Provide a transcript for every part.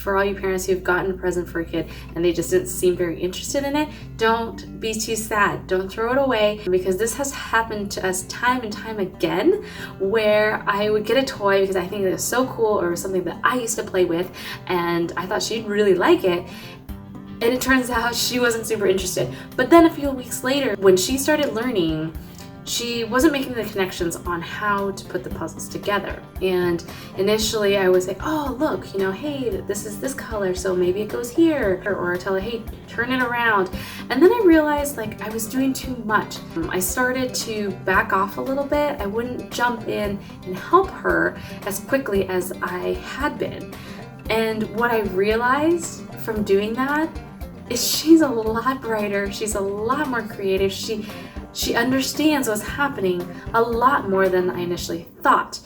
for all you parents who've gotten a present for a kid and they just didn't seem very interested in it, don't be too sad. Don't throw it away, because this has happened to us time and time again, where I would get a toy because I think it was so cool or something that I used to play with and I thought she'd really like it. And it turns out she wasn't super interested. But then a few weeks later, when she started learning, she wasn't making the connections on how to put the puzzles together. And initially I would say, oh, look, hey, this is this color, so maybe it goes here. Or tell her, hey, turn it around. And then I realized like I was doing too much. I started to back off a little bit. I wouldn't jump in and help her as quickly as I had been. And what I realized from doing that is she's a lot brighter. She's a lot more creative. She understands what's happening a lot more than I initially thought.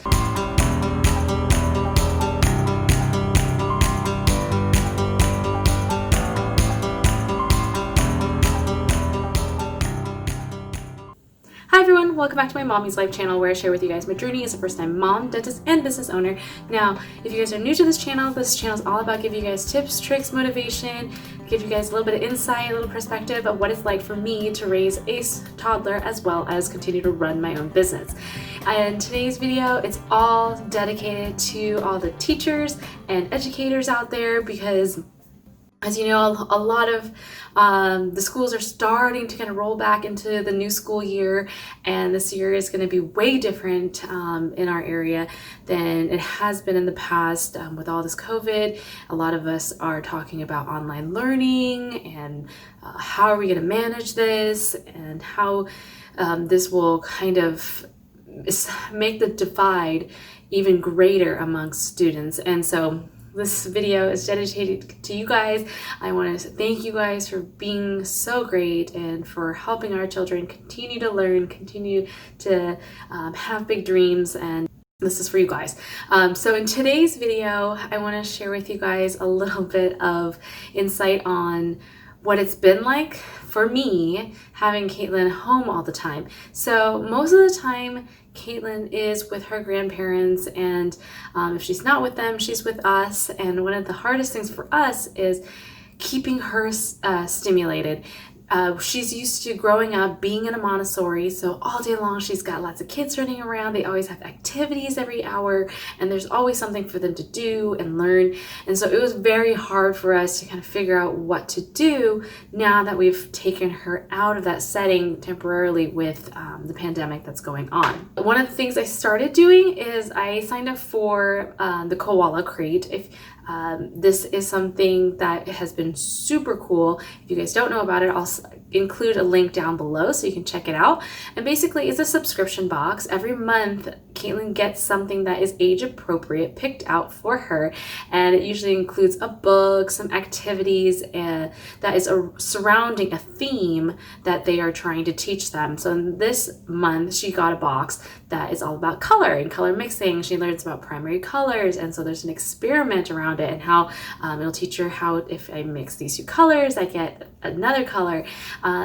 Hi everyone, welcome back to my Mommy's Life channel, where I share with you guys my journey as a first-time mom, dentist, and business owner. Now, if you guys are new to this channel is all about giving you guys tips, tricks, motivation, give you guys a little bit of insight, a little perspective of what it's like for me to raise a toddler as well as continue to run my own business. And today's video, it's all dedicated to all the teachers and educators out there, because as you know, a lot of the schools are starting to kind of roll back into the new school year, and this year is going to be way different in our area than it has been in the past with all this COVID. A lot of us are talking about online learning and how are we going to manage this, and how this will kind of make the divide even greater amongst students. And so this video is dedicated to you guys. I want to thank you guys for being so great and for helping our children continue to learn, continue to have big dreams, and this is for you guys. So in today's video, I want to share with you guys a little bit of insight on what it's been like for me having Caitlin home all the time. So most of the time, Caitlin is with her grandparents, and if she's not with them, she's with us. And one of the hardest things for us is keeping her stimulated. She's used to growing up being in a Montessori, so all day long she's got lots of kids running around. They always have activities every hour, and there's always something for them to do and learn. And so it was very hard for us to kind of figure out what to do now that we've taken her out of that setting temporarily with the pandemic that's going on. One of the things I started doing is I signed up for the Koala Crate. This is something that has been super cool. If you guys don't know about it, I'll include a link down below so you can check it out. And basically it's a subscription box. Every month Caitlin gets something that is age appropriate picked out for her, and it usually includes a book, some activities, and that is surrounding a theme that they are trying to teach them. So in this month she got a box that is all about color and color mixing. She learns about primary colors, and so there's an experiment around it and how it'll teach her how, if I mix these two colors, I get another color.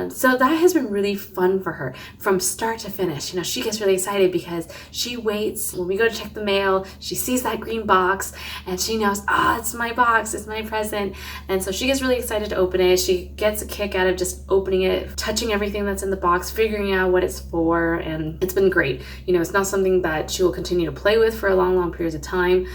So that has been really fun for her from start to finish. She gets really excited because she waits when we go to check the mail. She sees that green box and she knows, it's my box, it's my present. And so she gets really excited to open it. She gets a kick out of just opening it, touching everything that's in the box, figuring out what it's for, and it's been great. It's not something that she will continue to play with for a long periods of time,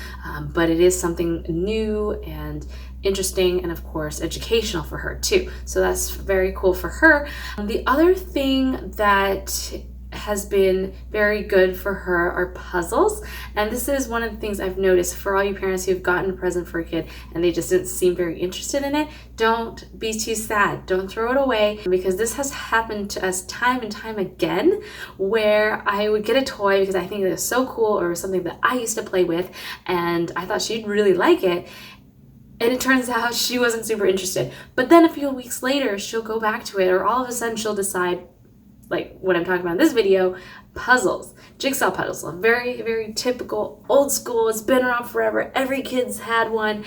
but it is something new and interesting, and of course educational for her too. So that's very cool for her. The other thing that has been very good for her are puzzles, and this is one of the things I've noticed for all you parents who've gotten a present for a kid and they just didn't seem very interested in it. Don't be too sad. Don't throw it away, because this has happened to us time and time again, where I would get a toy because I think it was so cool or something that I used to play with and I thought she'd really like it. And it turns out she wasn't super interested. But then a few weeks later, she'll go back to it, or all of a sudden she'll decide, like what I'm talking about in this video, puzzles, jigsaw puzzles, a very, very typical old school. It's been around forever. Every kid's had one,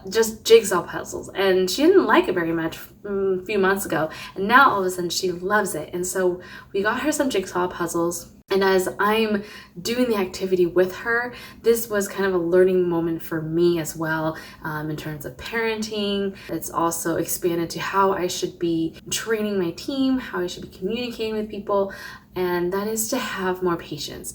just jigsaw puzzles. And she didn't like it very much a few months ago. And now all of a sudden she loves it. And so we got her some jigsaw puzzles. And as I'm doing the activity with her, this was kind of a learning moment for me as well, in terms of parenting. It's also expanded to how I should be training my team, how I should be communicating with people, and that is to have more patience.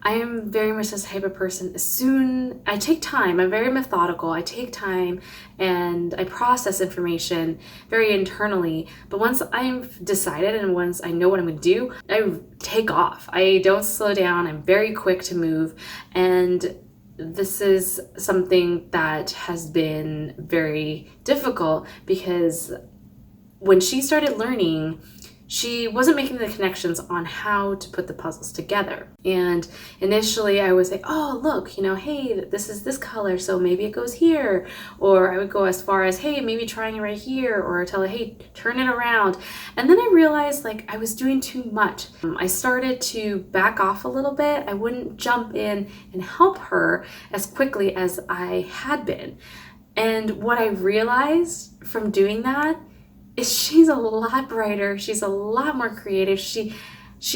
I am very much this type of person. I take time, I'm very methodical. I take time and I process information very internally. But once I've decided and once I know what I'm going to do, I take off. I don't slow down. I'm very quick to move. And this is something that has been very difficult because when she started learning, she wasn't making the connections on how to put the puzzles together. And initially I would say, oh, look, hey, this is this color, so maybe it goes here. Or I would go as far as, hey, maybe trying it right here, or tell her, hey, turn it around. And then I realized like I was doing too much. I started to back off a little bit. I wouldn't jump in and help her as quickly as I had been. And what I realized from doing that is she's a lot brighter, she's a lot more creative, she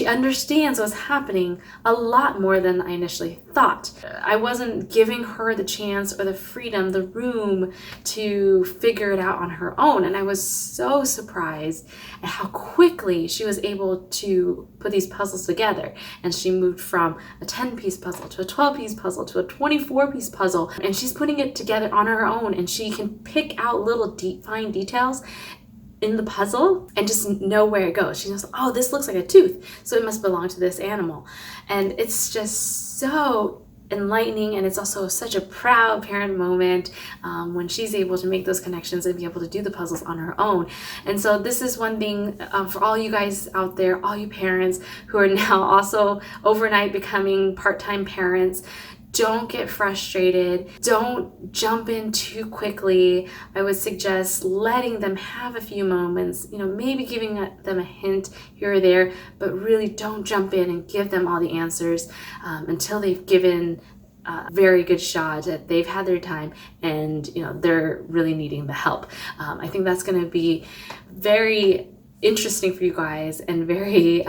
understands what's happening a lot more than I initially thought. I wasn't giving her the chance or the freedom, the room to figure it out on her own, and I was so surprised at how quickly she was able to put these puzzles together. And she moved from a 10-piece puzzle to a 12-piece puzzle to a 24-piece puzzle, and she's putting it together on her own, and she can pick out little fine details in the puzzle and just know where it goes. She knows, oh, this looks like a tooth, so it must belong to this animal. And it's just so enlightening, and it's also such a proud parent moment when she's able to make those connections and be able to do the puzzles on her own. And so this is one thing for all you guys out there, all you parents who are now also overnight becoming part-time parents. Don't get frustrated. Don't jump in too quickly. I would suggest letting them have a few moments, maybe giving them a hint here or there, but really don't jump in and give them all the answers until they've given a very good shot, that they've had their time and they're really needing the help. I think that's going to be very interesting for you guys and very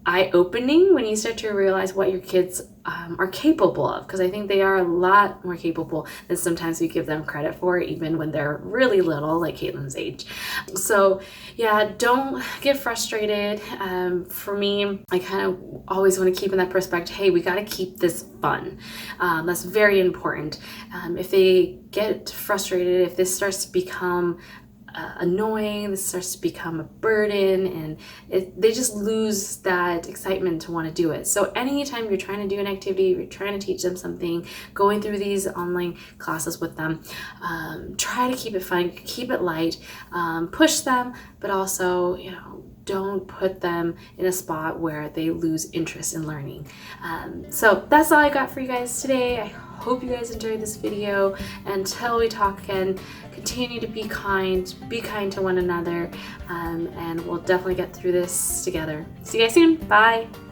eye-opening when you start to realize what your kids are capable of, because I think they are a lot more capable than sometimes we give them credit for, even when they're really little, like Caitlin's age. So yeah, don't get frustrated. For me, I kind of always want to keep in that perspective, hey, we got to keep this fun. That's very important. If they get frustrated, if this starts to become annoying, this starts to become a burden, and they just lose that excitement to want to do it. So anytime you're trying to do an activity, you're trying to teach them something, going through these online classes with them, try to keep it fun, keep it light, push them, but also, don't put them in a spot where they lose interest in learning. So that's all I got for you guys today. I hope you guys enjoyed this video. Until we talk again, continue to be kind to one another, and we'll definitely get through this together. See you guys soon. Bye.